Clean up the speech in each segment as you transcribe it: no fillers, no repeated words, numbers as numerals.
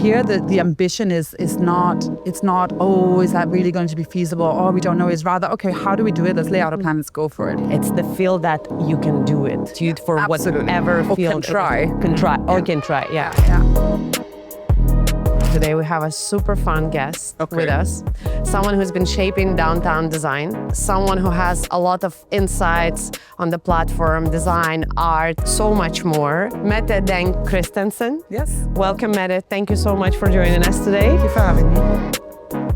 here the ambition is not, oh, is that really going to be feasible? Oh, we don't know. It's rather, okay, how do we do it? Let's lay out a plan, let's go for it. It's the feel that you can do it. Do it for Absolutely. whatever Or field. can try. Can try, yeah. Today we have a super fun guest with us. Someone who's been shaping downtown design. Someone who has a lot of insights on the platform, design, art, so much more. Mette Degn-Christensen. Yes. Welcome, Mette. Thank you so much for joining us today. Thank you for having me.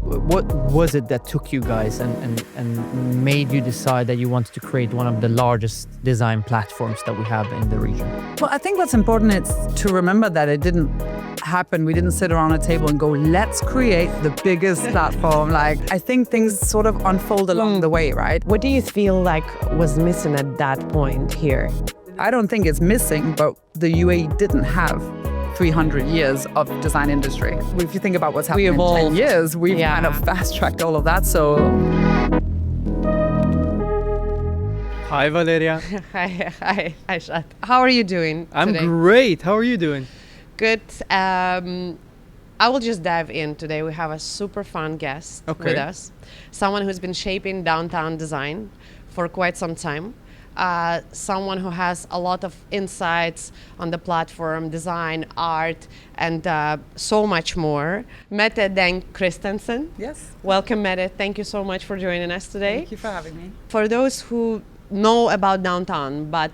What was it that took you guys and made you decide that you wanted to create one of the largest design platforms that we have in the region? Well, I think what's important is to remember that it didn't happen. We didn't sit around a table and go, let's create the biggest platform. Like, I think things sort of unfold along the way, right? What do you feel like was missing at that point here? I don't think it's missing, but the UAE didn't have 300 years of design industry. If you think about what's happened in 10 years, we've kind of fast-tracked all of that, so... Hi, Valeria. Hi, Aishat. How are you doing I'm today? great. How are you doing? Good. I will just dive in today. We have a super fun guest with us. Someone who's been shaping downtown design for quite some time. Someone who has a lot of insights on the platform, design, art, and so much more. Mette Degn-Christensen. Yes. Welcome, Mette. Thank you so much for joining us today. Thank you for having me. For those who know about downtown but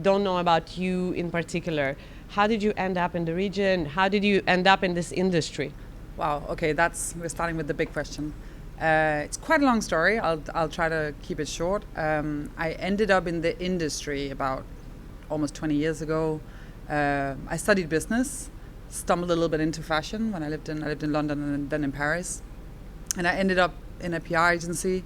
don't know about you in particular, how did you end up in the region? How did you end up in this industry? Wow, okay, we're starting with the big question. It's quite a long story. I'll try to keep it short. I ended up in the industry about almost 20 years ago. I studied business, stumbled a little bit into fashion when I lived in London and then in Paris. And I ended up in a PR agency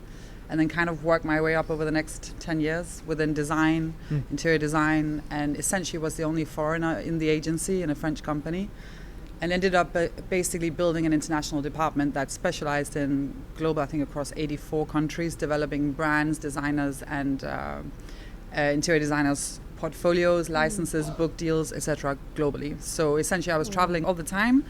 and then kind of worked my way up over the next 10 years within design, interior design, and essentially was the only foreigner in the agency in a French company. And ended up basically building an international department that specialized in global, I think across 84 countries, developing brands, designers, and interior designers' portfolios, licenses, book deals, etc. globally. So essentially I was traveling all the time,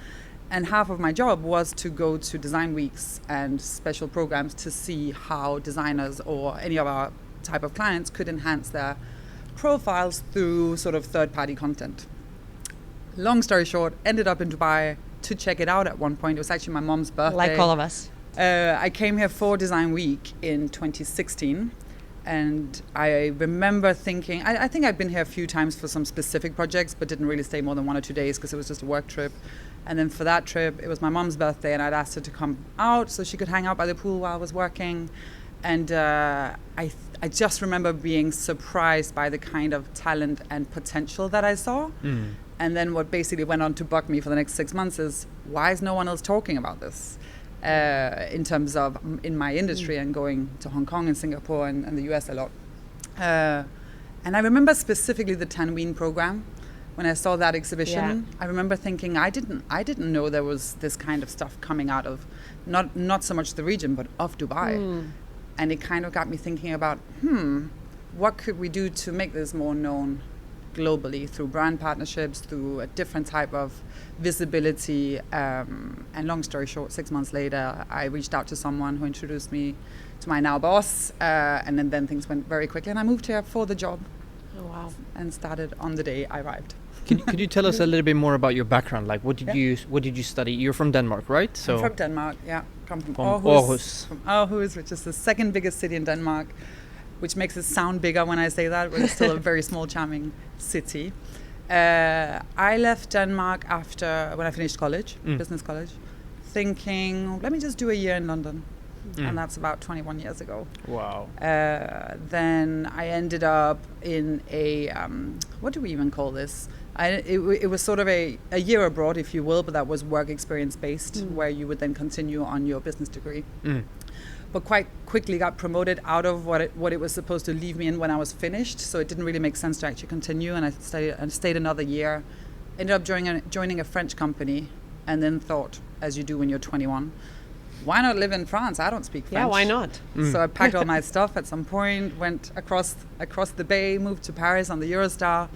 and half of my job was to go to design weeks and special programs to see how designers or any of our type of clients could enhance their profiles through sort of third-party content. Long story short, ended up in Dubai to check it out at one point. It was actually my mom's birthday. Like all of us. I came here for Design Week in 2016. And I remember thinking, I think I'd been here a few times for some specific projects, but didn't really stay more than 1 or 2 days because it was just a work trip. And then for that trip, it was my mom's birthday, and I'd asked her to come out so she could hang out by the pool while I was working. And I just remember being surprised by the kind of talent and potential that I saw. And then what basically went on to bug me for the next 6 months is, why is no one else talking about this? In terms of in my industry and going to Hong Kong and Singapore and the US a lot. And I remember specifically the Tanween program. When I saw that exhibition, I remember thinking I didn't know there was this kind of stuff coming out of not so much the region but of Dubai. And it kind of got me thinking about what could we do to make this more known globally through brand partnerships, through a different type of visibility. And long story short, 6 months later, I reached out to someone who introduced me to my now boss. And then things went very quickly. And I moved here for the job. Oh, wow. And started on the day I arrived. Could you tell us a little bit more about your background? Like, what did you study? You're from Denmark, right? So I'm from Denmark, yeah. Come from Aarhus. From Aarhus, which is the second biggest city in Denmark, which makes it sound bigger when I say that, but it's still a very small, charming city. I left Denmark when I finished college, business college, thinking, let me just do a year in London. And that's about 21 years ago. Wow. Then I ended up in a, what do we even call this? It was sort of a year abroad, if you will, but that was work experience based, where you would then continue on your business degree. But quite quickly got promoted out of what it was supposed to leave me in when I was finished. So it didn't really make sense to actually continue. And I stayed another year, ended up joining a French company, and then thought, as you do when you're 21, why not live in France? I don't speak French. Yeah, why not? So I packed all my stuff at some point, went across the bay, moved to Paris on the Eurostar,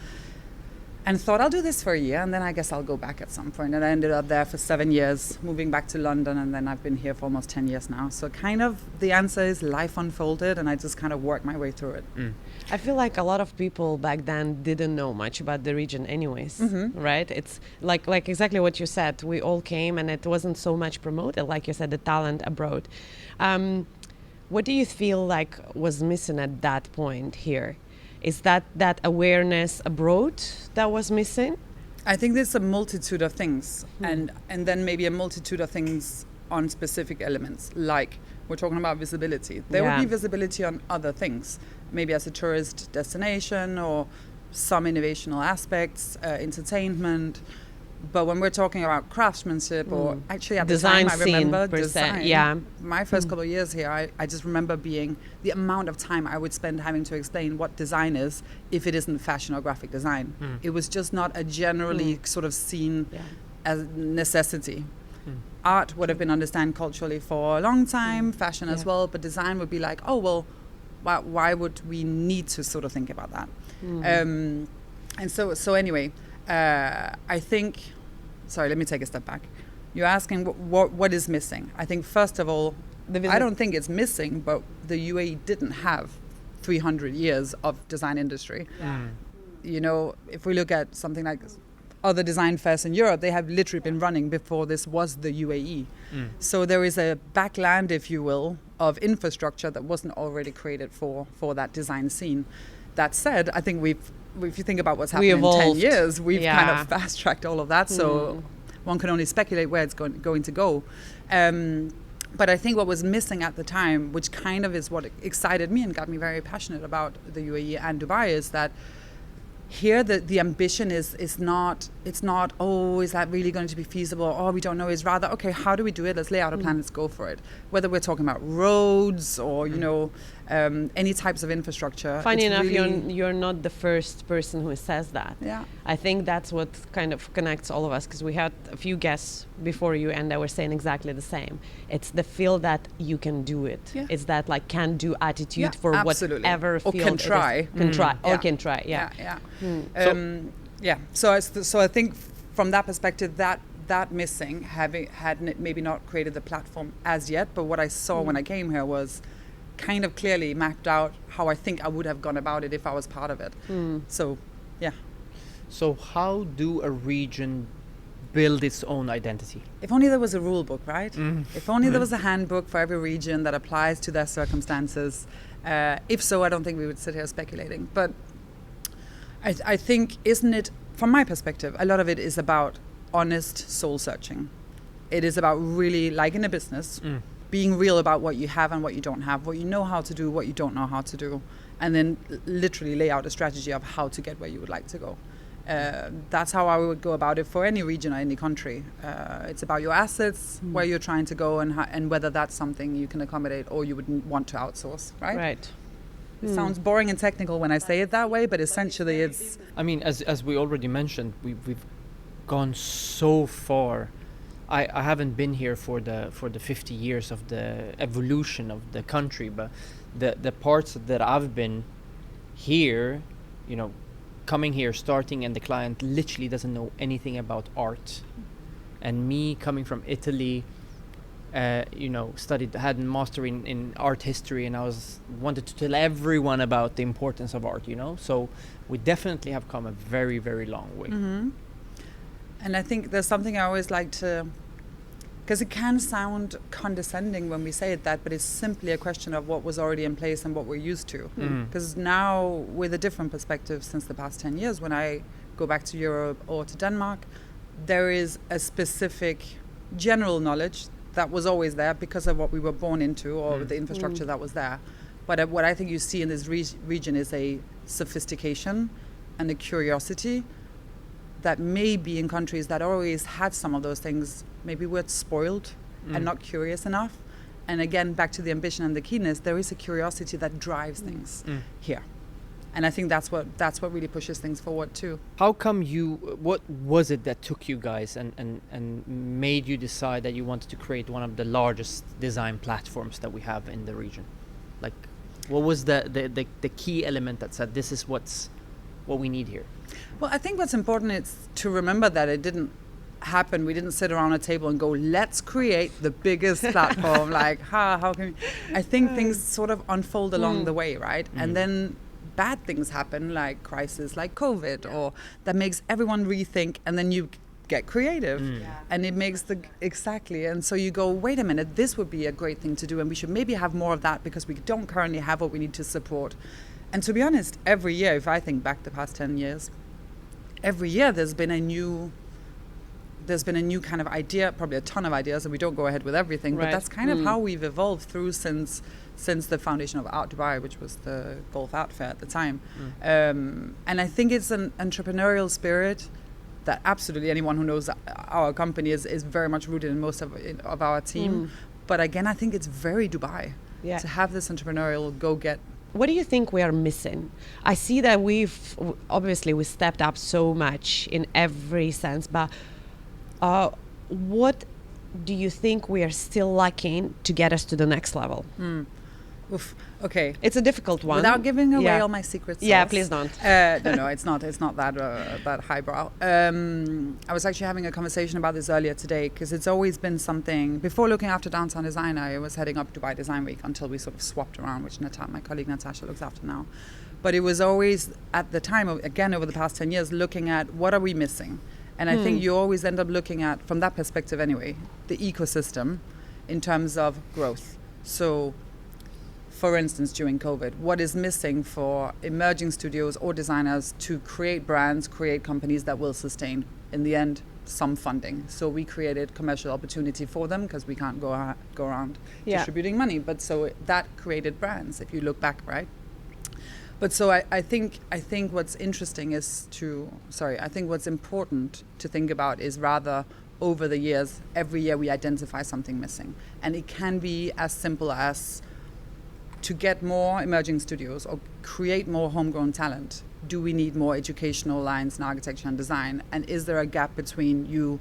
and thought I'll do this for a year and then I guess I'll go back at some point. And I ended up there for 7 years, moving back to London, and then I've been here for almost 10 years now. So kind of the answer is life unfolded and I just kind of worked my way through it. I feel like a lot of people back then didn't know much about the region anyways, right? It's like exactly what you said. We all came and it wasn't so much promoted, like you said, the talent abroad. What do you feel like was missing at that point here? Is that awareness abroad that was missing? I think there's a multitude of things, and then maybe a multitude of things on specific elements. Like we're talking about visibility. There would be visibility on other things, maybe as a tourist destination or some innovational aspects, entertainment. But when we're talking about craftsmanship or actually at design the time, I remember design. My first couple of years here, I just remember the amount of time I would spend having to explain what design is if it isn't fashion or graphic design. It was just not a generally sort of seen as necessity. Art would have been understood culturally for a long time, fashion as well, but design would be like, oh, well, why would we need to sort of think about that? And so anyway, I think, sorry, let me take a step back. You're asking what is missing. I think first of all, I don't think it's missing, but the UAE didn't have 300 years of design industry. You know, if we look at something like other design fairs in Europe, they have literally been running before this was the UAE. So there is a backland, if you will, of infrastructure that wasn't already created for that design scene. That said, I think if you think about what's happened in 10 years, we've kind of fast-tracked all of that. So one can only speculate where it's going to go. But I think what was missing at the time, which kind of is what excited me and got me very passionate about the UAE and Dubai, is that here the ambition is not, oh, is that really going to be feasible? Oh, we don't know. It's rather, okay, how do we do it? Let's lay out a plan, let's go for it. Whether we're talking about roads or, you know, any types of infrastructure. Funny enough, you're not the first person who says that. Yeah. I think that's what kind of connects all of us, because we had a few guests before you and they were saying exactly the same. It's the feel that you can do it. Yeah. It's that like can-do attitude for absolutely. Whatever field or can try. Can try. Or can try, So I think from that perspective, that missing, had maybe not created the platform as yet, but what I saw when I came here was kind of clearly mapped out how I think I would have gone about it if I was part of it. So, yeah. So how do a region build its own identity? If only there was a rule book, right? If only there was a handbook for every region that applies to their circumstances. If so, I don't think we would sit here speculating. But I think, isn't it, from my perspective, a lot of it is about honest soul searching. It is about really, like in a business, being real about what you have and what you don't have, what you know how to do, what you don't know how to do, and then literally lay out a strategy of how to get where you would like to go. That's how I would go about it for any region or any country. It's about your assets, where you're trying to go, and whether that's something you can accommodate or you would want to outsource, right? Right. It sounds boring and technical when I say it that way, but essentially it's... I mean, as we already mentioned, we've gone so far. I haven't been here for the 50 years of the evolution of the country, but the parts that I've been here, you know, coming here, starting, and the client literally doesn't know anything about art. And me coming from Italy, you know, had a master in art history, and I wanted to tell everyone about the importance of art, you know. So we definitely have come a very, very long way. And I think there's something I always like to, because it can sound condescending when we say it that, but it's simply a question of what was already in place and what we're used to. Because now, with a different perspective since the past 10 years, when I go back to Europe or to Denmark, there is a specific general knowledge that was always there because of what we were born into or the infrastructure that was there. But what I think you see in this region is a sophistication and a curiosity that maybe in countries that always had some of those things, maybe we're spoiled and not curious enough. And again, back to the ambition and the keenness, there is a curiosity that drives things here. And I think that's what really pushes things forward too. How come what was it that took you guys and made you decide that you wanted to create one of the largest design platforms that we have in the region? Like, what was the key element that said this is what's what we need here? Well, I think what's important is to remember that it didn't happen. We didn't sit around a table and go, let's create the biggest platform. Like, how can we? I think things sort of unfold along the way, right? And then bad things happen, like crisis, like COVID, or that makes everyone rethink, and then you get creative, and it makes exactly. And so you go, wait a minute, this would be a great thing to do, and we should maybe have more of that because we don't currently have what we need to support. And to be honest, every year, if I think back the past 10 years, every year there's been a new kind of idea, probably a ton of ideas, and we don't go ahead with everything, but that's kind of how we've evolved through since the foundation of Art Dubai, which was the Golf Art Fair at the time. And I think it's an entrepreneurial spirit that absolutely anyone who knows our company is very much rooted in most of our team. But again, I think it's very Dubai to have this entrepreneurial go-get. What do you think we are missing? I see that we stepped up so much in every sense, but what do you think we are still lacking to get us to the next level? Oof. Okay. It's a difficult one. Without giving away all my secrets. Yeah, please don't. No, it's not that highbrow. I was actually having a conversation about this earlier today because it's always been something. Before looking after downtown design, I was heading up Dubai Design Week until we sort of swapped around, which my colleague Natasha looks after now. But it was always at the time, again over the past 10 years, looking at what are we missing. And I think you always end up looking at, from that perspective anyway, the ecosystem in terms of growth. So, for instance, during COVID, what is missing for emerging studios or designers to create brands, create companies that will sustain, in the end, some funding. So we created commercial opportunity for them because we can't go around distributing money. But so that created brands, if you look back, right? But so I think what's interesting is I think what's important to think about is rather over the years, every year we identify something missing. And it can be as simple as to get more emerging studios or create more homegrown talent. Do we need more educational lines in architecture and design? And is there a gap between you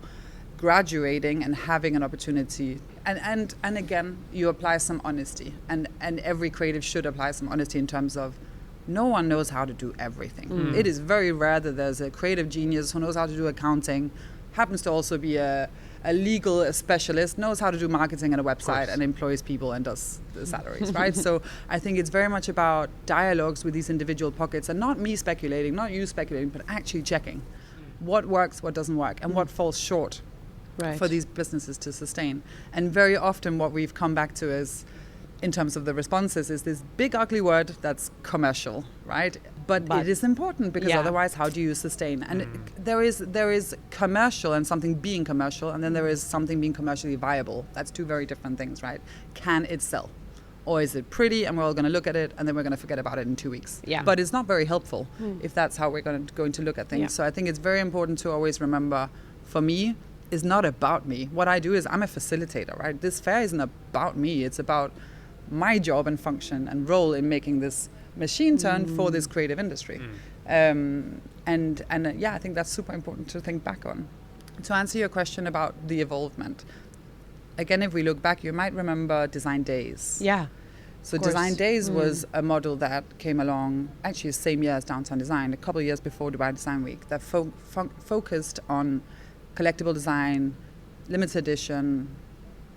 graduating and having an opportunity? And again, you apply some honesty. And every creative should apply some honesty in terms of no one knows how to do everything. It is very rare that there's a creative genius who knows how to do accounting, happens to also be a legal specialist, knows how to do marketing and a website and employs people and does the salaries, right? So I think it's very much about dialogues with these individual pockets and not me speculating, not you speculating, but actually checking what works, what doesn't work, and what falls short for these businesses to sustain. And very often what we've come back to is, in terms of the responses, is this big ugly word that's commercial, right? But it is important because otherwise how do you sustain? And there is commercial and something being commercial, and then there is something being commercially viable. That's two very different things, right? Can it sell? Or is it pretty and we're all going to look at it and then we're going to forget about it in 2 weeks? Yeah. But it's not very helpful if that's how we're going to look at things. Yeah. So I think it's very important to always remember, for me, it's not about me. What I do is I'm a facilitator, right? This fair isn't about me. It's about my job and function and role in making this machine turn for this creative industry. I think that's super important to think back on. To answer your question about the evolvement, again, if we look back, you might remember Design Days. Yeah. So Design Days was a model that came along actually the same year as Downtown Design, a couple of years before Dubai Design Week, that focused on collectible design, limited edition,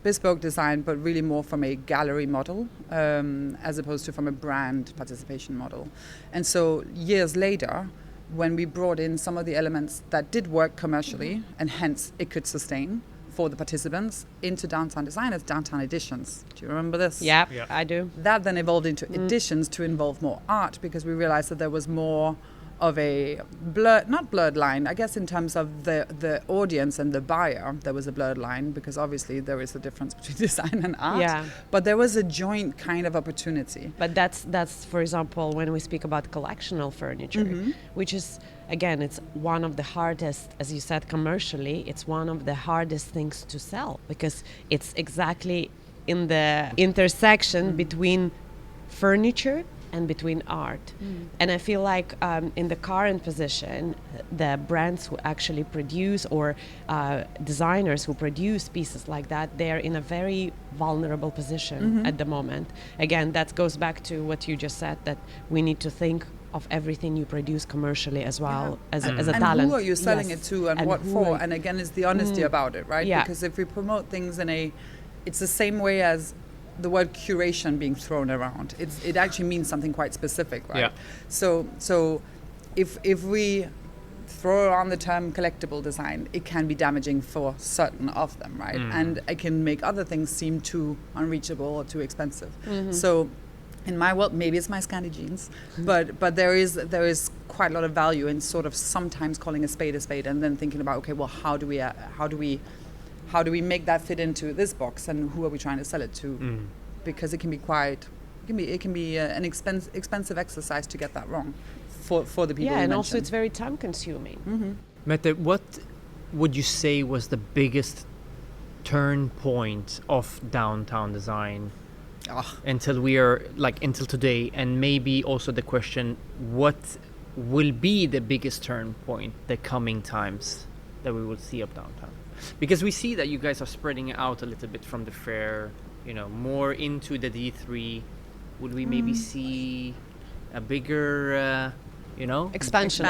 bespoke design, but really more from a gallery model as opposed to from a brand participation model. And so years later, when we brought in some of the elements that did work commercially and hence it could sustain for the participants into Downtown Design as Downtown Editions. Do you remember this? Yeah, I do. That then evolved into editions to involve more art because we realized that there was more of a blurred line, I guess in terms of the audience and the buyer, there was a blurred line because obviously there is a difference between design and art, but there was a joint kind of opportunity. But that's for example, when we speak about collectional furniture, which is, again, it's one of the hardest, as you said, commercially, it's one of the hardest things to sell because it's exactly in the intersection between furniture and between art. And I feel like in the current position, the brands who actually produce or designers who produce pieces like that, they're in a very vulnerable position at the moment. Again, that goes back to what you just said, that we need to think of everything you produce commercially as well, as a and talent. who are you selling it to, and what for? And again, it's the honesty about it, right? Yeah. Because if we promote things it's the same way as the word curation being thrown around. It actually means something quite specific, right? Yeah. So if we throw around the term collectible design, it can be damaging for certain of them, right? And it can make other things seem too unreachable or too expensive. So in my world, maybe it's my Scandi genes, but there is quite a lot of value in sort of sometimes calling a spade, and then thinking about, okay, well, how do we make that fit into this box, and who are we trying to sell it to? Because it can be an expensive exercise to get that wrong for the people. Yeah, you and also mentioned. it's very time consuming. Mette, what would you say was the biggest turn point of downtown design until today? And maybe also the question, what will be the biggest turn point the coming times that we will see of downtown? Because we see that you guys are spreading out a little bit from the fair, more into the D3. Would we maybe see a bigger, Expansion.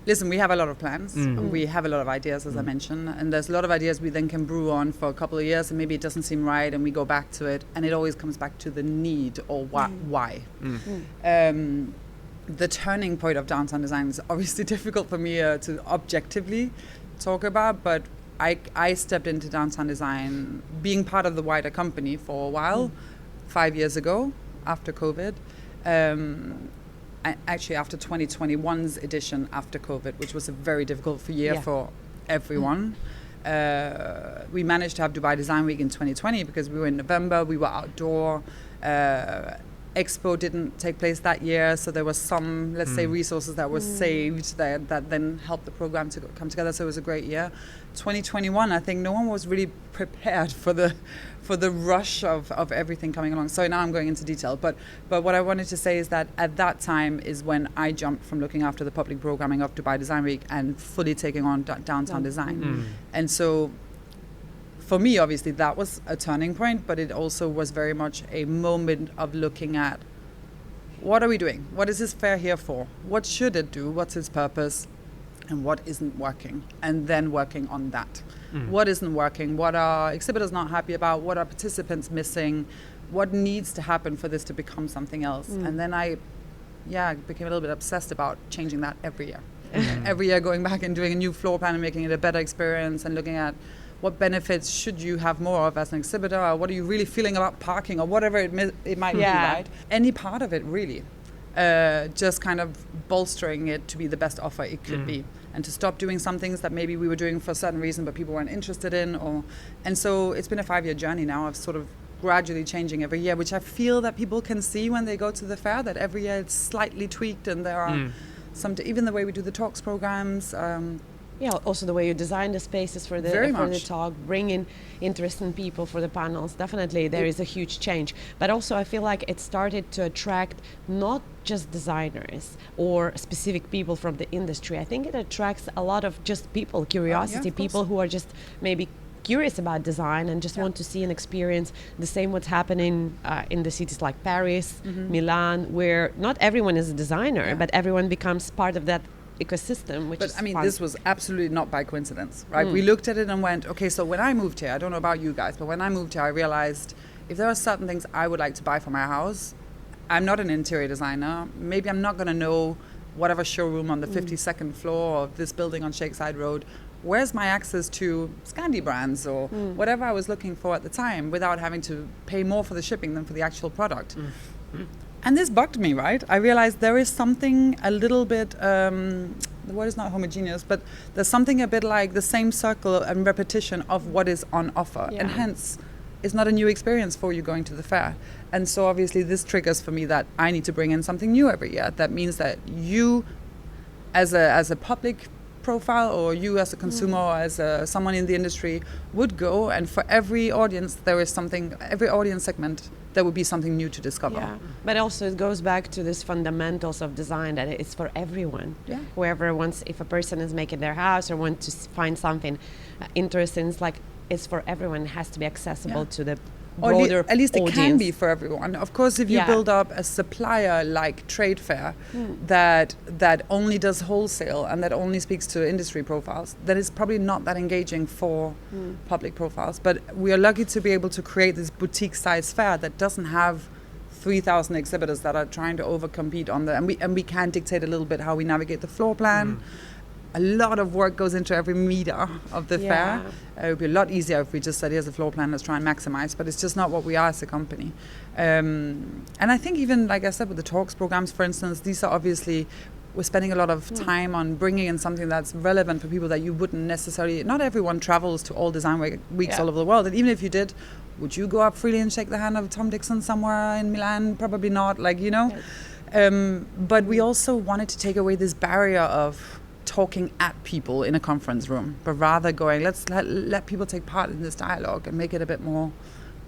Listen, we have a lot of plans. We have a lot of ideas, as I mentioned, and there's a lot of ideas we then can brew on for a couple of years, and maybe it doesn't seem right, and we go back to it, and it always comes back to the need or why. The turning point of downtown design is obviously difficult for me to objectively talk about, but I stepped into downtown design being part of the wider company for a while, 5 years ago, after COVID. Actually, after 2021's edition after COVID, which was a very difficult year for everyone. We managed to have Dubai Design Week in 2020 because we were in November, we were outdoor. Expo didn't take place that year, so there was some, let's say, resources that were saved that then helped the program to come together. So it was a great year. 2021, I think no one was really prepared for the rush of everything coming along. So now I'm going into detail, but what I wanted to say is that at that time is when I jumped from looking after the public programming of Dubai Design Week and fully taking on downtown design. And so for me, obviously, that was a turning point, but it also was very much a moment of looking at what are we doing? What is this fair here for? What should it do? What's its purpose? And what isn't working? And then working on that. What isn't working? What are exhibitors not happy about? What are participants missing? What needs to happen for this to become something else? And then I became a little bit obsessed about changing that every year. Every year going back and doing a new floor plan and making it a better experience and looking at what benefits should you have more of as an exhibitor, or what are you really feeling about parking, or whatever it might be, right? Any part of it, really. Just kind of bolstering it to be the best offer it could be. And to stop doing some things that maybe we were doing for a certain reason but people weren't interested in. And so it's been a 5-year journey now of sort of gradually changing every year, which I feel that people can see when they go to the fair, that every year it's slightly tweaked, and there are even the way we do the talks programs. Also the way you design the spaces for the talk, bring in interesting people for the panels. Definitely there is a huge change. But also I feel like it started to attract not just designers or specific people from the industry. I think it attracts a lot of just people, curiosity, people who are just maybe curious about design and just want to see and experience the same what's happening in the cities like Paris, Milan, where not everyone is a designer, but everyone becomes part of that ecosystem, which is fun. This was absolutely not by coincidence, right? We looked at it and went, okay, so when I moved here, I don't know about you guys, but when I moved here, I realized if there are certain things I would like to buy for my house, I'm not an interior designer. Maybe I'm not going to know whatever showroom on the 52nd floor of this building on Shakeside Road. Where's my access to Scandi brands or whatever I was looking for at the time without having to pay more for the shipping than for the actual product? And this bugged me, right? I realized there is something a little bit, the word is not homogeneous, but there's something a bit like the same circle and repetition of what is on offer. And hence, it's not a new experience for you going to the fair. And so obviously this triggers for me that I need to bring in something new every year. That means that you, as a public profile, or you as a consumer or as someone in the industry would go, and for every audience there is something, every audience segment there would be something new to discover. But also it goes back to this fundamentals of design, that it's for everyone. Whoever wants, if a person is making their house or wants to find something interesting, it's like it's for everyone. It has to be accessible to the broader at least it can audience. be for everyone. Of course, if you build up a supplier like trade fair that only does wholesale and that only speaks to industry profiles, that is probably not that engaging for public profiles. But we are lucky to be able to create this boutique size fair that doesn't have 3,000 exhibitors that are trying to overcompete on the, and we can dictate a little bit how we navigate the floor plan. A lot of work goes into every meter of the fair. It would be a lot easier if we just said, here's a floor plan, let's try and maximize, but it's just not what we are as a company. And I think even, like I said, with the talks programs, for instance, these are obviously, we're spending a lot of time on bringing in something that's relevant for people that you wouldn't necessarily, not everyone travels to all design weeks all over the world. And even if you did, would you go up freely and shake the hand of Tom Dixon somewhere in Milan? Probably not, like, you know. But we also wanted to take away this barrier of talking at people in a conference room, but rather going, let's let people take part in this dialogue and make it a bit more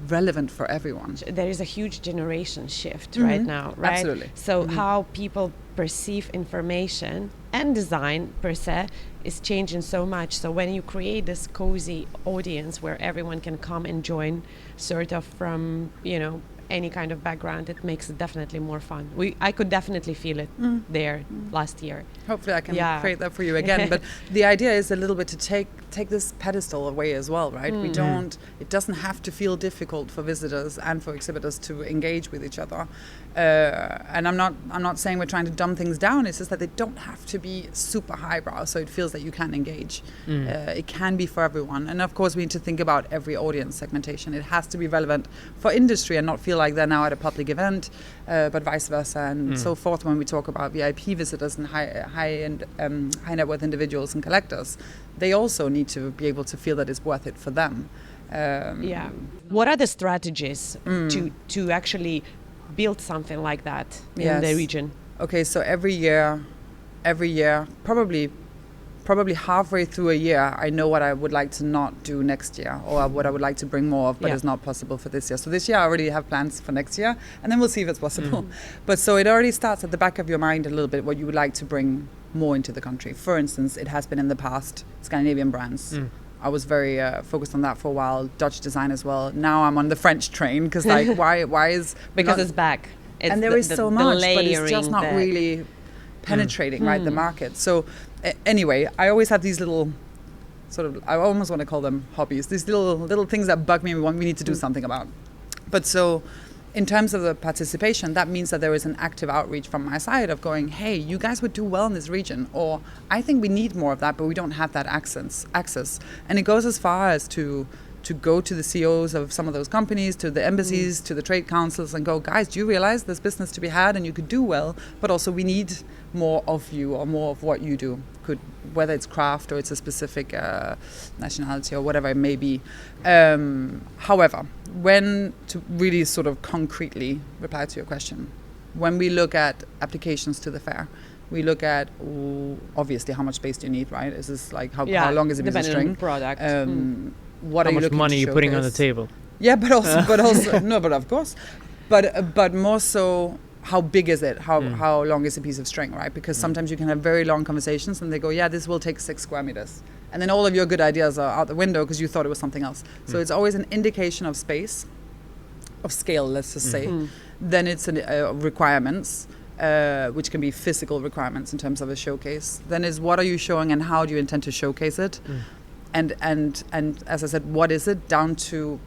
relevant for everyone. There is a huge generation shift right now, right? Absolutely. So how people perceive information and design per se is changing so much. So when you create this cozy audience where everyone can come and join sort of from, you know, any kind of background, it makes it definitely more fun. I could definitely feel it there last year. Hopefully I can create that for you again. But the idea is a little bit to take this pedestal away as well, right? We don't, it doesn't have to feel difficult for visitors and for exhibitors to engage with each other. And I'm not saying we're trying to dumb things down. It's just that they don't have to be super highbrow, so it feels that you can engage. It can be for everyone. And of course we need to think about every audience segmentation. It has to be relevant for industry and not feel like they're now at a public event, but vice versa and so forth. When we talk about VIP visitors and high net worth individuals and collectors, they also need to be able to feel that it's worth it for them. What are the strategies to actually build something like that in the region? Okay, so every year, probably halfway through a year, I know what I would like to not do next year or what I would like to bring more of, but it's not possible for this year. So this year I already have plans for next year, and then we'll see if it's possible. But so it already starts at the back of your mind a little bit what you would like to bring more into the country. For instance, it has been in the past Scandinavian brands. I was very focused on that for a while, Dutch design as well. Now I'm on the French train because like why is... Because it's back. It's and there is so much, but it's just not really penetrating the market. So anyway, I always have these little sort of, I almost want to call them hobbies, these little things that bug me we need to do something about. But so in terms of the participation, that means that there is an active outreach from my side of going, hey, you guys would do well in this region, or I think we need more of that, but we don't have that access. And it goes as far as to go to the CEOs of some of those companies, to the embassies, to the trade councils, and go, guys, do you realize there's business to be had and you could do well, but also we need more of you or more of what you do, whether it's craft or it's a specific nationality or whatever it may be. However, when to really sort of concretely reply to your question, when we look at applications to the fair, we look at obviously how much space do you need, right? Is this like how long is a piece of string? Product. What how are you much looking money to you're putting on the showcase? table? Yeah, but also no, but of course, but more so, how big is it? How long is a piece of string, right? Because sometimes you can have very long conversations, and they go, yeah, this will take 6 square meters, and then all of your good ideas are out the window because you thought it was something else. So it's always an indication of space, of scale, let's just say. Then it's requirements. Which can be physical requirements in terms of a showcase. Then is what are you showing and how do you intend to showcase it? And as I said, what is it, down to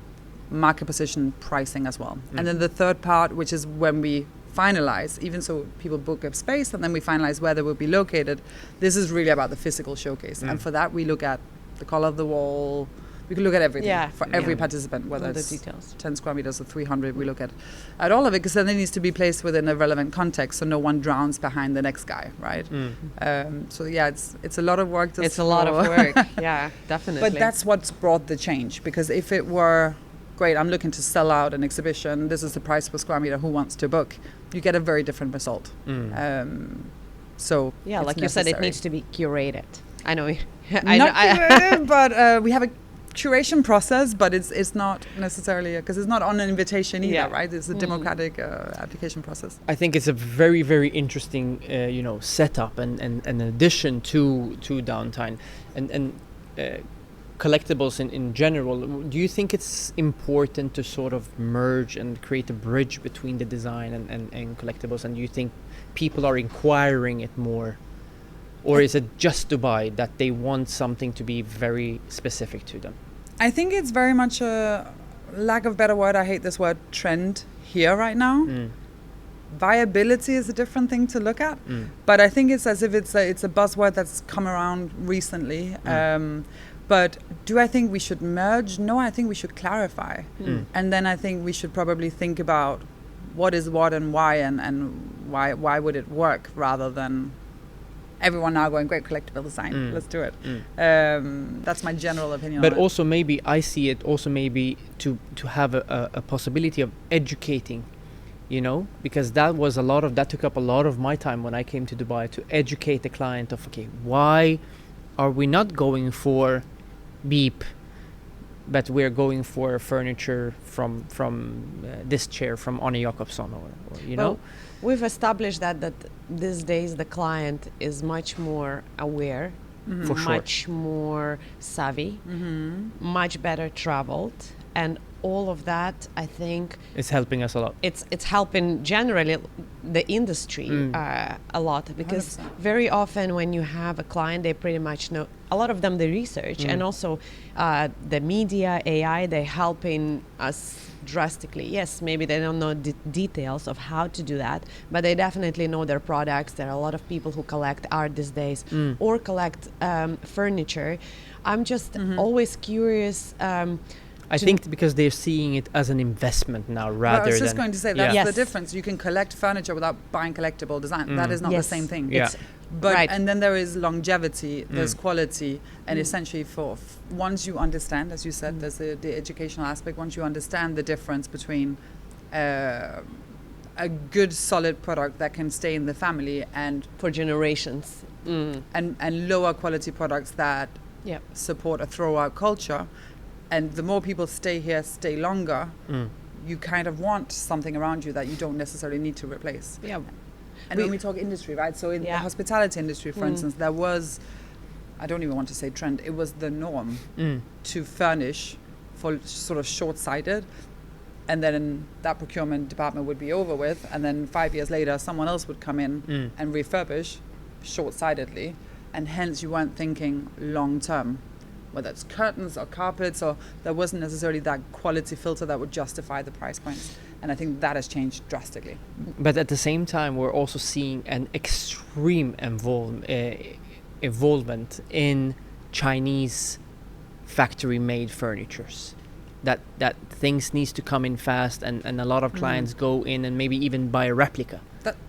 market position, pricing as well. And then the third part, which is when we finalize, even so people book a space and then we finalize where they will be located, this is really about the physical showcase. And for that we look at the color of the wall. We can look at everything for every participant, whether it's 10 square meters or 300. We look at all of it, because then it needs to be placed within a relevant context, so no one drowns behind the next guy, right? So yeah, it's a lot of work. It's a lot of work. Yeah, definitely. But that's what's brought the change, because if it were great, I'm looking to sell out an exhibition, this is the price per square meter, who wants to book? You get a very different result. So yeah, like you said, it needs to be curated. I know. Not curated, but we have a curation process, but it's not necessarily, because it's not on an invitation either, right? It's a democratic application process. I think it's a very, very interesting setup and an addition to downtown, and collectibles in general, do you think it's important to sort of merge and create a bridge between the design and collectibles? And do you think people are inquiring it more? Or is it just Dubai that they want something to be very specific to them? I think it's very much a, lack of better word, I hate this word, trend here right now. Viability is a different thing to look at, but I think it's as if it's a buzzword that's come around recently. But do I think we should merge? No, I think we should clarify. And then I think we should probably think about what is what and why, and why would it work, rather than everyone now going, great collectible design, let's do it. That's my general opinion. But also maybe I see it also maybe to have a possibility of educating, you know, because that took up a lot of my time when I came to Dubai, to educate the client of, okay, why are we not going for beep, but we're going for furniture from this chair from Arne Jacobson, or you know. We've established that these days the client is much more aware, For sure. much more savvy, much better traveled, and all of that, I think, It's helping us a lot. it's helping generally the industry a lot, because 100%. very often when you have a client, they pretty much know, a lot of them, they research, and also the media, AI, they're helping us drastically. Yes, maybe they don't know the details of how to do that, but they definitely know their products. There are a lot of people who collect art these days or collect furniture. I'm just always curious. I think because they're seeing it as an investment now, rather Well, I was just than going to say that's Yes. the difference. You can collect furniture without buying collectible design. That is not Yes. the same thing. Yeah. But Right. and then there is longevity, there's quality, and essentially once you understand, as you said, there's the educational aspect. Once you understand the difference between a good solid product that can stay in the family and For generations. and lower quality products that Yeah. support a throwout culture, and the more people stay here, stay longer, you kind of want something around you that you don't necessarily need to replace. Yeah. And when we talk industry, right? So in the Yeah. hospitality industry, for instance, there was, I don't even want to say trend, it was the norm to furnish for sort of short-sighted, and then that procurement department would be over with, and then 5 years later, someone else would come in and refurbish short-sightedly, and hence you weren't thinking long-term, whether it's curtains or carpets, or there wasn't necessarily that quality filter that would justify the price points. And I think that has changed drastically. But at the same time, we're also seeing an extreme involvement in Chinese factory-made furnitures. That things needs to come in fast, and a lot of clients go in and maybe even buy a replica.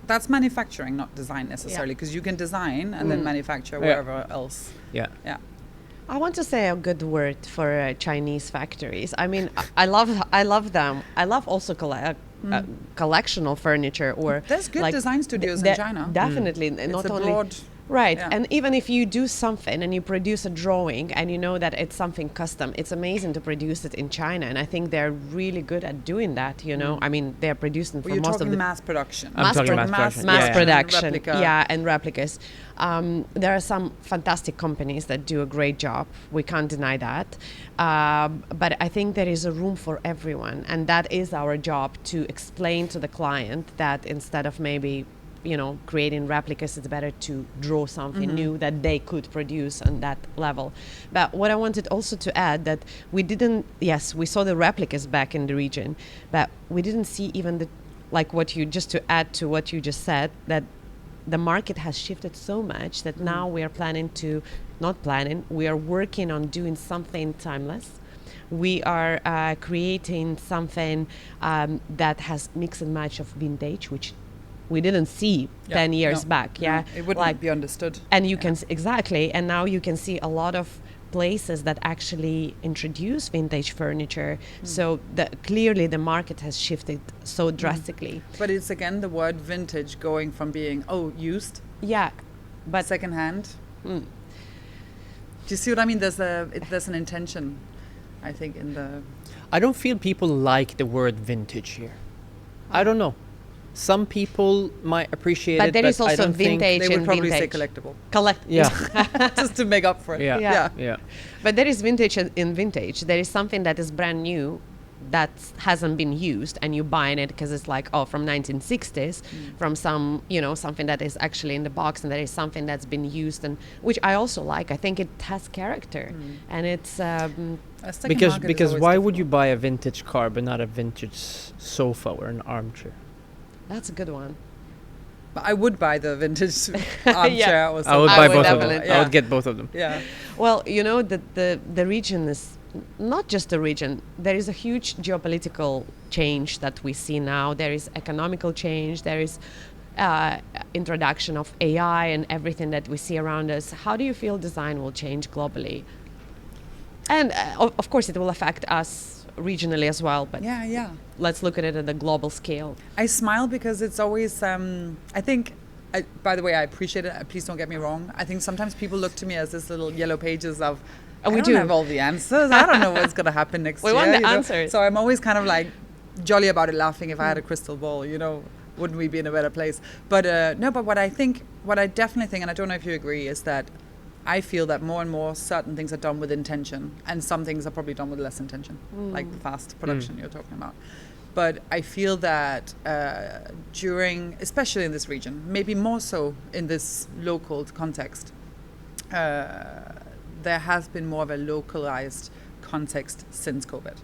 That's manufacturing, not design necessarily, because you can design and then manufacture wherever else. Yeah. Yeah. I want to say a good word for Chinese factories. I mean, I love them. I love also collectional furniture, or There's good like design studios in China. Definitely, It's not a only broad, right. yeah. And even if you do something and you produce a drawing and you know that it's something custom, it's amazing to produce it in China. And I think they're really good at doing that. You know, I mean, they're producing for Well, you're most of talking the mass production. I'm talking mass production. mass Yeah. production, Replica. and replicas. There are some fantastic companies that do a great job. We can't deny that. But I think there is a room for everyone, and that is our job, to explain to the client that instead of maybe, you know, creating replicas, it's better to draw something new that they could produce on that level. But what I wanted also to add, that we saw the replicas back in the region, but we didn't see even just to add to what you just said, that the market has shifted so much that now we are we are working on doing something timeless. We are creating something that has mix and match of vintage, which we didn't see 10 years back. No, it wouldn't be understood. And you can exactly, and now you can see a lot of places that actually introduce vintage furniture. So clearly the market has shifted so drastically. But it's again the word vintage going from being used, Yeah, but secondhand. Do you see what I mean? There's an intention, I think, in the. I don't feel people like the word vintage here. I don't know. some people might appreciate but it, there but is I also don't think vintage They would and probably say vintage. collectible. Yeah. Just to make up for it. Yeah. But there is vintage in vintage. There is something that is brand new that hasn't been used, and you buying it because it's like, oh, from 1960s, from some, something that is actually in the box, and there is something that's been used, and which I also like. I think it has character, and it's Because why would you buy a vintage car but not a vintage sofa or an armchair? that's a good one. But I would buy the vintage armchair or something. I would I buy would both of them. definitely. I would get both of them. Yeah. Well, the region is not just the region. There is a huge geopolitical change that we see now. There is economical change. There is introduction of AI and everything that we see around us. How do you feel design will change globally? And of course, it will affect us regionally as well. But Yeah. let's look at it at a global scale. I smile because it's always, I think, by the way, I appreciate it. Please don't get me wrong. I think sometimes people look to me as this little yellow pages of, I we don't do. have all the answers. I don't know what's going to happen next We year. want the you know? answers. So I'm always kind of like jolly about it, laughing. If I had a crystal ball, wouldn't we be in a better place? But no, but what I definitely think, and I don't know if you agree, is that I feel that more and more certain things are done with intention, and some things are probably done with less intention, like fast production you're talking about. But I feel that especially in this region, maybe more so in this local context, there has been more of a localized context since COVID.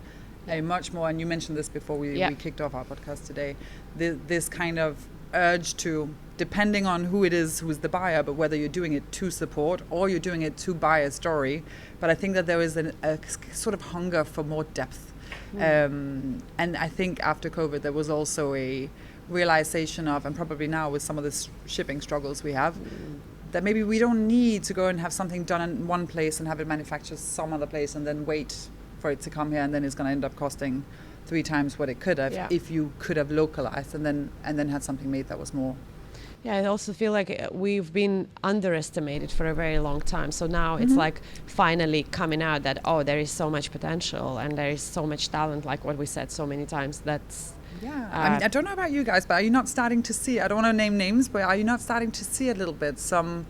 A much more, and you mentioned this before we kicked off our podcast today, this kind of urge to, depending on who it is who's the buyer, but whether you're doing it to support or you're doing it to buy a story. But I think that there is a sort of hunger for more depth. And I think after COVID, there was also a realization of, and probably now with some of the shipping struggles we have, that maybe we don't need to go and have something done in one place and have it manufactured some other place and then wait for it to come here, and then it's going to end up costing 3 times what it could have if you could have localized and then had something made that was more. Yeah, I also feel like we've been underestimated for a very long time. So now it's like finally coming out that, there is so much potential and there is so much talent, like what we said so many times. That's I don't know about you guys, but are you not starting to see, I don't want to name names, but are you not starting to see a little bit some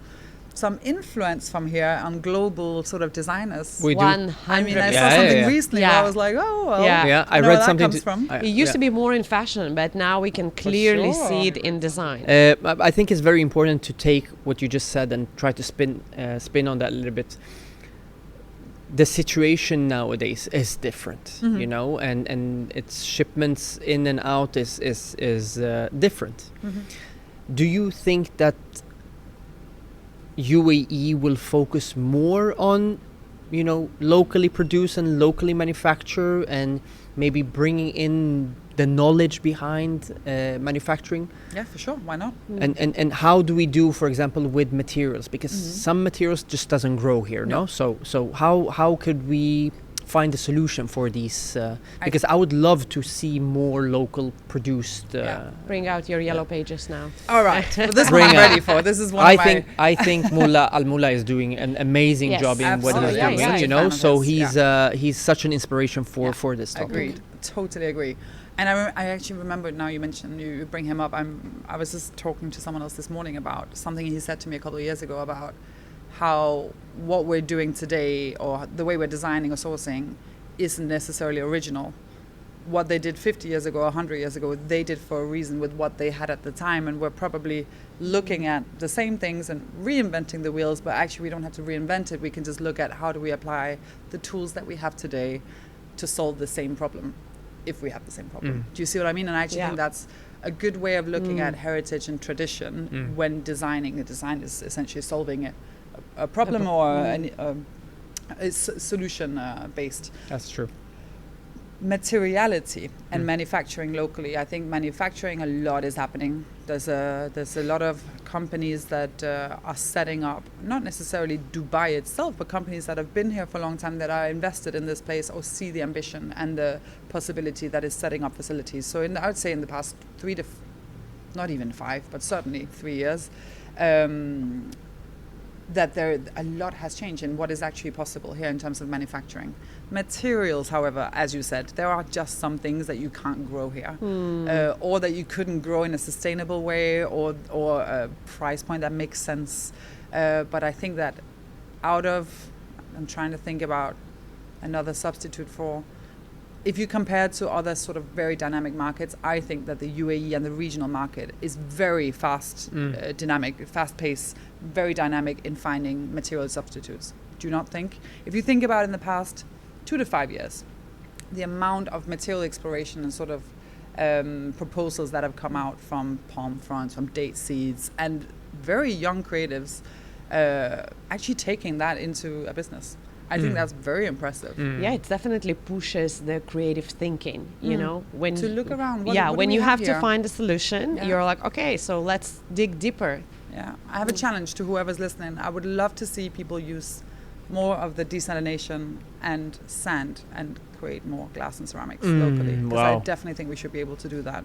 influence from here on global sort of designers? We do. 100%. I mean, I saw something recently where I was like, oh, well, I know read where something that comes from. It used to be more in fashion, but now we can clearly see it in design. I think it's very important to take what you just said and try to spin on that a little bit. The situation nowadays is different, and its shipments in and out is different. Do you think that UAE will focus more on, locally produce and locally manufacture, and maybe bringing in the knowledge behind manufacturing? Yeah, for sure. Why not? And how do we do, for example, with materials? Because some materials just doesn't grow here, no? So how could we find a solution for these? Because I would love to see more local produced. Bring out your yellow pages now. All right. Well, this one I'm ready for. This is one I think Al Mula is doing an amazing job in what he's doing. So he's such an inspiration for this topic. Agreed. Totally agree. And I actually remember, now you mentioned, you bring him up, I was just talking to someone else this morning about something he said to me a couple of years ago about how what we're doing today, or the way we're designing or sourcing, isn't necessarily original. What they did 50 years ago, 100 years ago, they did for a reason with what they had at the time, and we're probably looking at the same things and reinventing the wheels, but actually we don't have to reinvent it. We can just look at how do we apply the tools that we have today to solve the same problem, if we have the same problem. Do you see what I mean? And I actually think that's a good way of looking at heritage and tradition when designing. The design is essentially solving a problem or it's solution based. That's true. Materiality and manufacturing locally. I think manufacturing, a lot is happening. There's a lot of companies that are setting up, not necessarily Dubai itself, but companies that have been here for a long time that are invested in this place or see the ambition and the possibility that is setting up facilities. So I would say in the past 3 to not even 5, but certainly 3 years, that there a lot has changed in what is actually possible here in terms of manufacturing. Materials, however, as you said, there are just some things that you can't grow here, or that you couldn't grow in a sustainable way, or a price point that makes sense. But I think that I'm trying to think about another substitute for, if you compare to other sort of very dynamic markets, I think that the UAE and the regional market is very fast, dynamic, fast-paced, very dynamic in finding material substitutes. Do you not think? If you think about in the past 2 to 5 years, the amount of material exploration and sort of proposals that have come out from palm fronds, from date seeds, and very young creatives actually taking that into a business. I think that's very impressive. Yeah, it definitely pushes the creative thinking, you know, when to look around. When you have here? to find a solution, you're like, okay, so let's dig deeper. Yeah, I have a challenge to whoever's listening. I would love to see people use more of the desalination and sand and create more glass and ceramics locally. Because I definitely think we should be able to do that.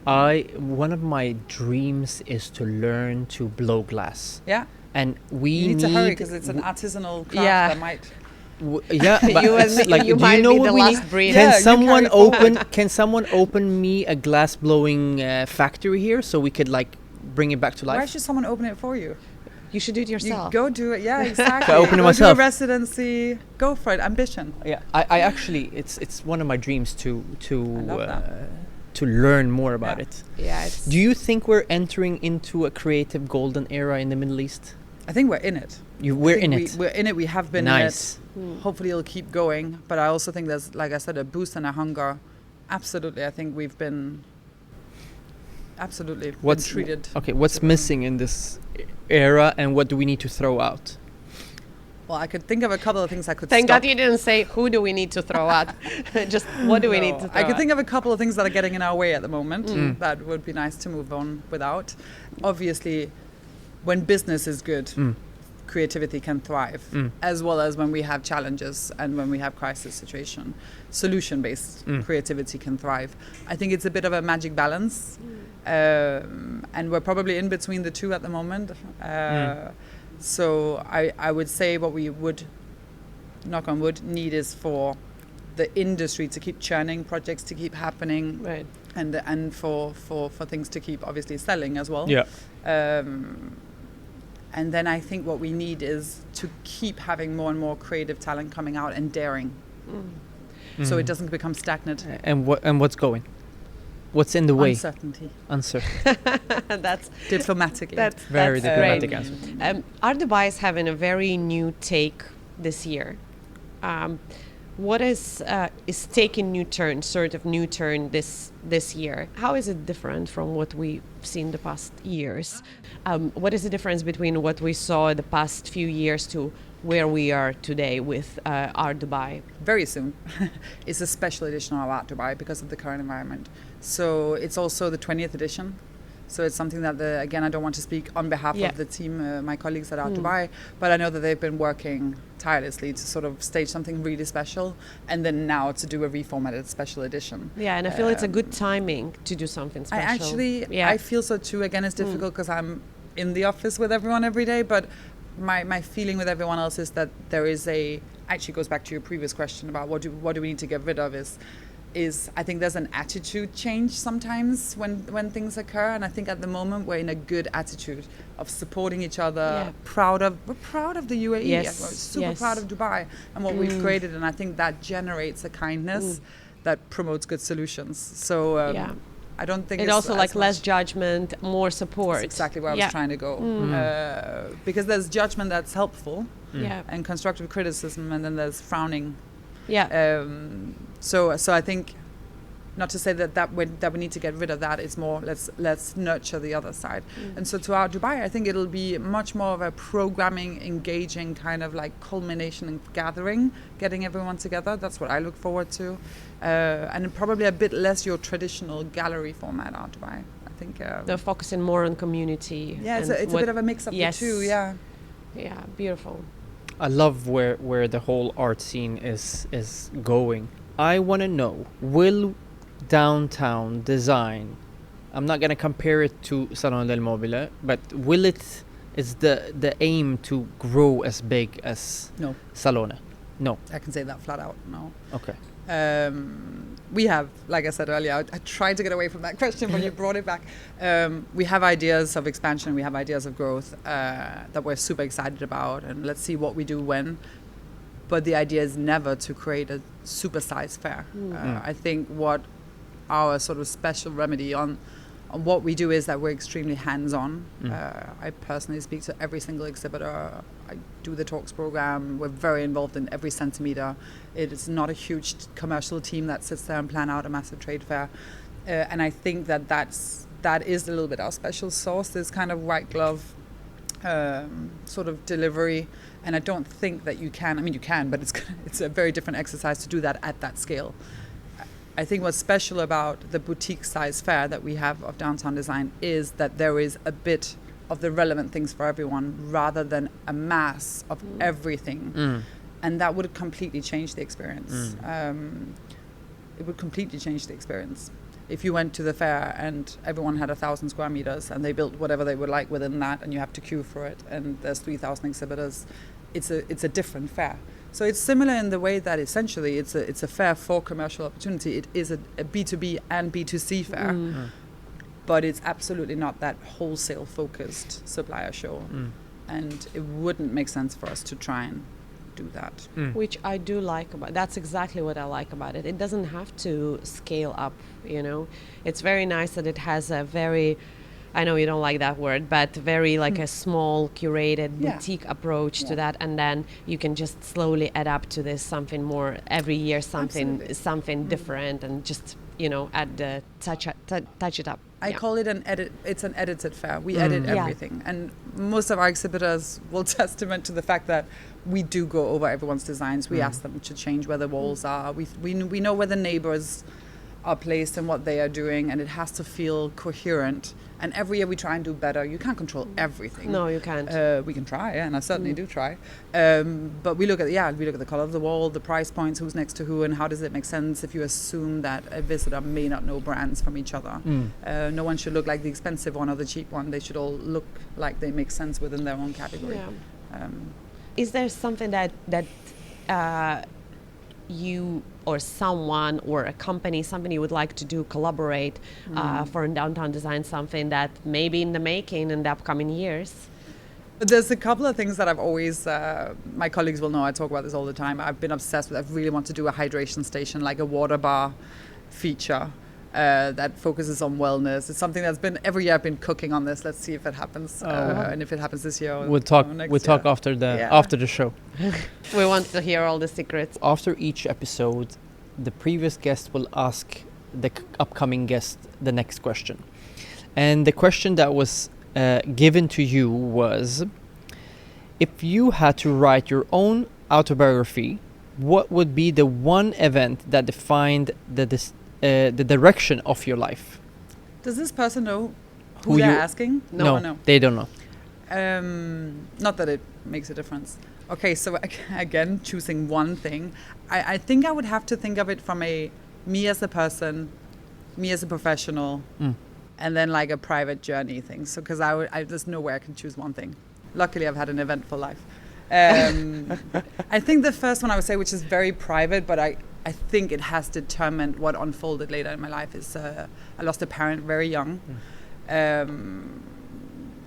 One of my dreams is to learn to blow glass. Yeah. And you need to hurry because it's an artisanal craft that might. But you might be the last breed. Can someone open me a glass blowing factory here so we could like bring it back to life? Why should someone open it for you? You should do it yourself. You go do it. Yeah, exactly. So open it myself. Do a residency. Go for it. Ambition. Yeah, I actually it's one of my dreams to learn more about it. Yeah. Do you think we're entering into a creative golden era in the Middle East? I think we're in it. We're in it. We're in it. We have been in it. Hopefully it'll keep going. But I also think there's, like I said, a boost and a hunger. Absolutely. I think we've been treated. Okay, what's missing in this era and what do we need to throw out? Well, I could think of a couple of things I could Thank stop. God you didn't say who do we need to throw out. Just what do we need to throw out? I could think of a couple of things that are getting in our way at the moment that would be nice to move on without. Obviously, when business is good, creativity can thrive, as well as when we have challenges and when we have crisis situation. Solution-based creativity can thrive. I think it's a bit of a magic balance, and we're probably in between the two at the moment. So I would say what we would, knock on wood, need is for the industry to keep churning, projects to keep happening, right, and for things to keep obviously selling as well. Yeah. And then I think what we need is to keep having more and more creative talent coming out and daring, so it doesn't become stagnant. And what's going? What's in the way? Uncertainty. That's diplomatic. That's very diplomatic answer. Art Dubai is having a very new take this year. What is taking new turn this year? How is it different from what we've seen the past years? What is the difference between what we saw the past few years to where we are today with Art Dubai? Very soon. It's a special edition of Art Dubai because of the current environment. So it's also the 20th edition. So it's something that, again, I don't want to speak on behalf of the team, my colleagues at Art Dubai, but I know that they've been working tirelessly to sort of stage something really special, and then now to do a reformatted special edition. Yeah, and I feel it's a good timing to do something special. I feel so too. Again, it's difficult because I'm in the office with everyone every day, but my feeling with everyone else is that there is actually goes back to your previous question about what do we need to get rid of is I think there's an attitude change sometimes when things occur, and I think at the moment we're in a good attitude of supporting each other. We're proud of the UAE. Yes. We're super proud of Dubai and what we've created, and I think that generates a kindness that promotes good solutions. So I don't think it's also like less judgment, more support. That's exactly where I was trying to go, because there's judgment that's helpful, and constructive criticism, and then there's frowning. So I think, not to say that we need to get rid of that. It's more let's nurture the other side. And so to Art Dubai, I think it'll be much more of a programming, engaging kind of like culmination and gathering, getting everyone together. That's what I look forward to, and probably a bit less your traditional gallery format Art Dubai. I think they're focusing more on community. Yeah, it's a bit of a mix of the two. Yeah, beautiful. I love where the whole art scene is going. I want to know, will downtown design, I'm not going to compare it to Salon del Mobile, but Is the aim to grow as big as No. Salone? No. I can say that flat out, no. Okay. We have, like I said earlier, I tried to get away from that question, but you brought it back. We have ideas of expansion, we have ideas of growth that we're super excited about, and let's see what we do when. But the idea is never to create a super-sized fair. I think what our sort of special remedy on what we do is that we're extremely hands-on. I personally speak to every single exhibitor. I do the talks program. We're very involved in every centimeter. It is not a huge commercial team that sits there and plan out a massive trade fair. And I think that is a little bit our special sauce, this kind of white glove sort of delivery. And I don't think that you can, I mean you can, but it's a very different exercise to do that at that scale. I think what's special about the boutique size fair that we have of downtown design is that there is a bit of the relevant things for everyone rather than a mass of everything. And that would completely change the experience. It would completely change the experience. If you went to the fair and everyone had 1,000 square meters and they built whatever they would like within that and you have to queue for it and there's 3,000 exhibitors, it's a different fair. So it's similar in the way that essentially it's a fair for commercial opportunity. It is a B2B and B2C fair, but it's absolutely not that wholesale focused supplier show. And it wouldn't make sense for us to try and do that. Which I do like about, that's exactly what I like about it. It doesn't have to scale up, you know. It's very nice that it has a very, I know you don't like that word, but very like a small curated boutique approach to that, and then you can just slowly add up to this something more every year, something different, and just, you know, add the touch it up. I call it it's an edited fair. We edit everything, and most of our exhibitors will testament to the fact that we do go over everyone's designs. We ask them to change where the walls are. We know where the neighbors are placed and what they are doing, and it has to feel coherent. And every year we try and do better. You can't control everything. No, you can't. We can try, and I certainly do try. But we look at the color of the wall, the price points, who's next to who, and how does it make sense if you assume that a visitor may not know brands from each other. No one should look like the expensive one or the cheap one. They should all look like they make sense within their own category. Is there something that you or someone or a company, something you would like to do, collaborate for downtown design, something that maybe in the making in the upcoming years? There's a couple of things that I've always, my colleagues will know, I talk about this all the time. I've been obsessed with, I really want to do a hydration station, like a water bar feature that focuses on wellness. It's something that's been, every year I've been cooking on this. Let's see if it happens. And if it happens this year we'll talk after the show. We want to hear all the secrets. After each episode, the previous guest will ask the upcoming guest the next question. And the question that was given to you was, if you had to write your own autobiography, what would be the one event that defined the direction of your life? Does this person know who they're asking? No, they don't know. Not that it makes a difference. Okay, so again, choosing one thing. I think I would have to think of it from me as a person, me as a professional, and then like a private journey thing. So, because there's no way I can choose one thing. Luckily, I've had an eventful life. I think the first one I would say, which is very private, but I think it has determined what unfolded later in my life, is I lost a parent very young.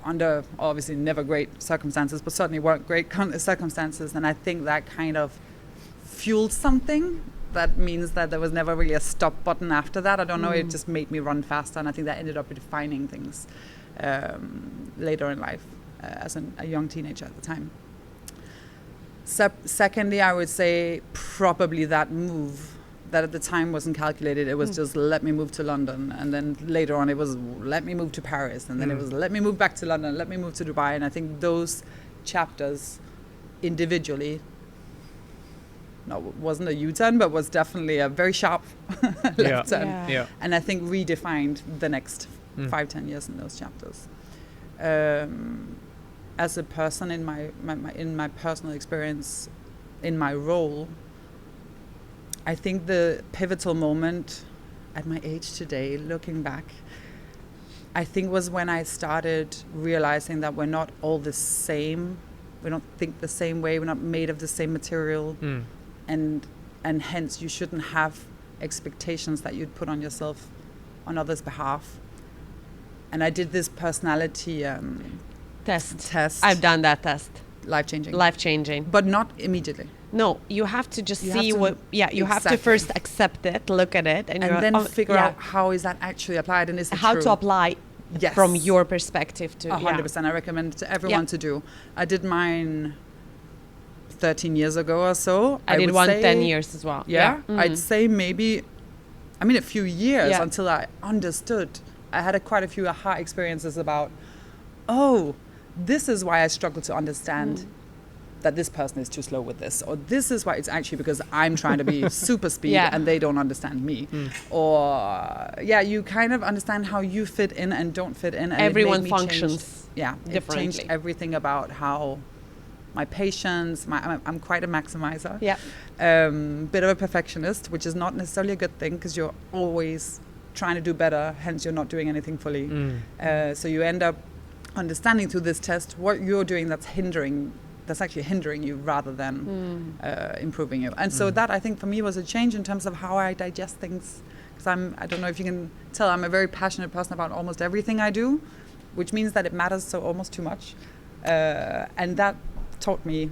Under obviously never great circumstances, but certainly weren't great circumstances. And I think that kind of fueled something. That means that there was never really a stop button after that. I don't know, it just made me run faster. And I think that ended up defining things later in life as a young teenager at the time. Secondly, I would say probably that move that at the time wasn't calculated. It was just let me move to London, and then later on it was let me move to Paris, and then it was let me move back to London, let me move to Dubai. And I think those chapters individually wasn't a U-turn, but was definitely a very sharp left turn. Yeah. And I think redefined the next 5-10 years in those chapters. As a person, in my personal experience, in my role, I think the pivotal moment at my age today, looking back, I think was when I started realizing that we're not all the same. We don't think the same way. We're not made of the same material. And hence you shouldn't have expectations that you'd put on yourself on others' behalf. And I did this personality test. I've done that test. Life-changing. But not immediately. No, you have to just see what. Yeah, you have to first accept it, look at it, and then figure out how is that actually applied, and is it how true? to apply from your perspective to 100%. I recommend it to everyone to do. I did mine 13 years ago or so. I did one 10 years as well. Yeah, I'd say maybe, a few years until I understood. I had quite a few aha experiences about, this is why I struggle to understand that this person is too slow with this, or this is why it's actually because I'm trying to be super speed and they don't understand me. Or you kind of understand how you fit in and don't fit in, and everyone functions differently. It changed everything about how my patience, I'm quite a maximizer, bit of a perfectionist, which is not necessarily a good thing because you're always trying to do better, hence you're not doing anything fully. So you end up understanding through this test what you're doing that's actually hindering you rather than improving you. And so that, I think, for me was a change in terms of how I digest things. Because I don't know if you can tell, I'm a very passionate person about almost everything I do, which means that it matters so almost too much. And that taught me.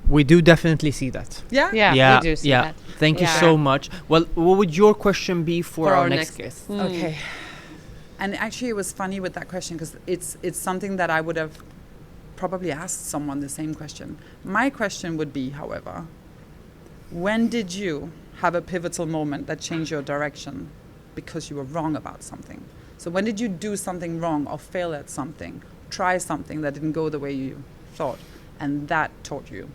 We do definitely see that. Yeah, we do see that. Thank you so much. Well, what would your question be for our next guest? Okay. And actually it was funny with that question because it's something that I would have probably asked someone the same question. My question would be, however, when did you have a pivotal moment that changed your direction because you were wrong about something? So when did you do something wrong or fail at something, try something that didn't go the way you thought, and that taught you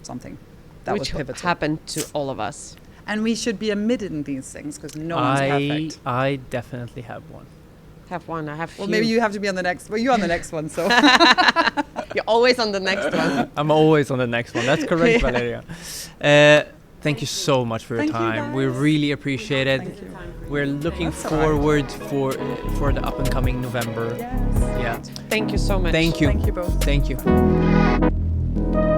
something that was pivotal? Which happened to all of us. And we should be admitting these things because no one's perfect. I definitely have one. I have Well, maybe you have to be on the next. Well, you're on the next one, so. You're always on the next one. I'm always on the next one. That's correct, Valeria. Thank you so much for your time. We really appreciate it. Thank you. We're looking forward for the up and coming November. Yes. Yeah. Thank you so much. Thank you. Thank you both. Thank you.